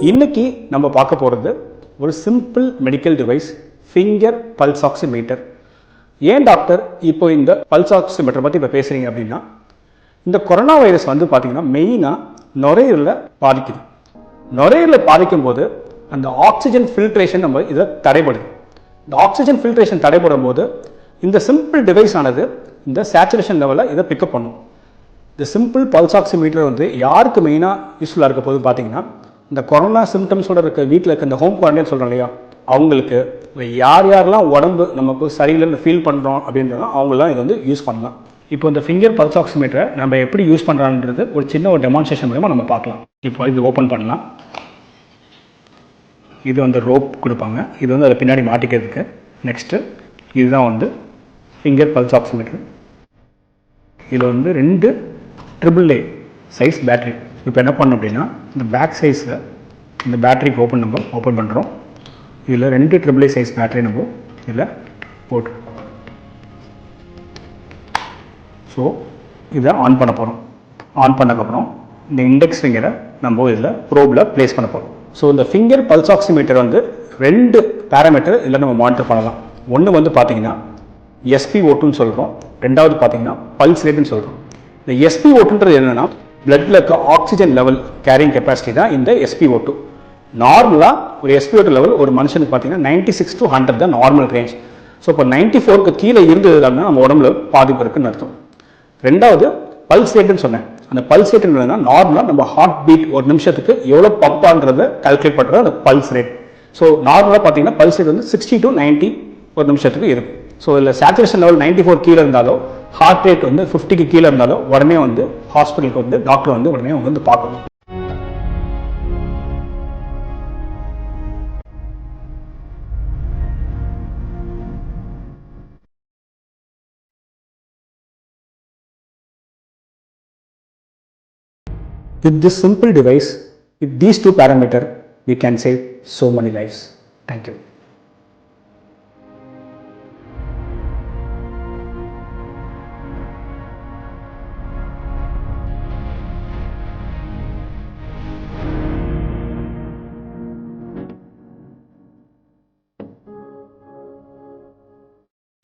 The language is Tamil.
இன்னைக்கு நம்ம பார்க்க போகிறது ஒரு simple medical device, finger pulse oximeter. ஏன் டாக்டர் இப்போ இந்த பல்ஸ் ஆக்சிமீட்டர் பற்றி இப்போ பேசுகிறீங்க அப்படின்னா, இந்த கொரோனா வைரஸ் வந்து பார்த்திங்கன்னா மெயினாக நுரையீரலில் பாதிக்குது. நுரையீரலில் பாதிக்கும் போது அந்த ஆக்சிஜன் ஃபில்ட்ரேஷன் நம்ம இதில் தடைபடுது. இந்த ஆக்சிஜன் ஃபில்ட்ரேஷன் தடைபடும் போது இந்த சிம்பிள் டிவைஸ் ஆனது இந்த சேச்சுரேஷன் லெவலில் இதை பிக்கப் பண்ணும். இந்த சிம்பிள் பல்ஸ் ஆக்சிமீட்டர் வந்து யாருக்கு மெயினாக யூஸ்ஃபுல்லாக இருக்க போது பார்த்தீங்கன்னா, இந்த கொரோனா சிம்டம்ஸோட இருக்க வீட்டில் இருக்க இந்த ஹோம் குவாரண்டைன் சொல்கிறோம் இல்லையா, அவங்களுக்கு யாரெல்லாம் உடம்பு நமக்கு சரியில்லைன்னு ஃபீல் பண்ணுறோம் அப்படின்றதும் அவங்களாம் இதை வந்து யூஸ் பண்ணலாம். இப்போ இந்த ஃபிங்கர் பல்ஸ் ஆக்சிமீட்டரை நம்ம எப்படி யூஸ் பண்ணுறான்றது ஒரு சின்ன ஒரு டெமான்ஸ்ட்ரேஷன் மூலமாக நம்ம பார்க்கலாம். இப்போ இது ஓப்பன் பண்ணலாம். இது வந்து ரோப் கொடுப்பாங்க, இது வந்து அதை பின்னாடி மாட்டிக்கிறதுக்கு. நெக்ஸ்ட்டு இதுதான் வந்து ஃபிங்கர் பல்ஸ் ஆக்சிமீட்டர். இதில் வந்து 2 AAA சைஸ் பேட்ரி. இப்போ என்ன பண்ணோம் அப்படின்னா, இந்த பேக் சைஸில் இந்த பேட்டரிக்கு ஓப்பன் பண்ணுறோம். இதில் 2 AAA சைஸ் பேட்டரி நம்ம இதில் போட்டு ஸோ இதை ஆன் பண்ண போகிறோம். ஆன் பண்ணக்கப்புறம் இந்த இண்டெக்ஸ் ஃபிங்கரை நம்ம இதில் ப்ரோபில் ப்ளேஸ் பண்ண போகிறோம். ஸோ இந்த ஃபிங்கர் பல்ஸ் ஆக்சிமீட்டர் வந்து 2 பேராமீட்டர் இதில் நம்ம மானிட்டர் பண்ணலாம். ஒன்று வந்து பார்த்தீங்கன்னா SpO2ன்னு சொல்கிறோம், ரெண்டாவது பார்த்தீங்கன்னா பல்ஸ் ரேட்னு சொல்கிறோம். இந்த SpO2ன்றது என்னென்னா, பிளட்டில் இருக்க ஆக்சிஜன் லெவல் கேரிங் கெப்பாசிட்டி தான் இந்த SpO2. நார்மலாக ஒரு SpO2 லெவல் ஒரு மனுஷனுக்கு பார்த்தீங்கன்னா 96 to 100 தான் நார்மல் ரேஞ்ச். ஸோ இப்போ 94க்கு கீழே இருந்ததுனா நம்ம உடம்புல பாதிப்பு இருக்குன்னு அர்த்தம். ரெண்டாவது பல்ஸ் ரேட்டுன்னு சொன்னேன். அந்த பல்ஸ் ரேட் என்னன்னா, நார்மலாக நம்ம ஹார்ட் பீட் ஒரு நிமிஷத்துக்கு எவ்வளோ பம்பான்றதை கால்குலேட் பண்ணுறது அந்த பல்ஸ் ரேட். ஸோ நார்மலாக பார்த்தீங்கன்னா பல்ஸ் ரேட் வந்து 60 to 90 ஒரு நிமிஷத்துக்கு இருக்கும். ஸோ இதில் சேச்சுரேஷன் லெவல் 94 கீழே இருந்தாலோ, ஹார்ட் ரேட் வந்து 50க்கு கீழே இருந்தாலோ உடனே வந்து ஹாஸ்பிட்டலுக்கு வந்து டாக்டர் வந்து உடனே வந்து பார்க்கணும். With this simple device, with these 2 parameters, we can save so many lives. Thank you.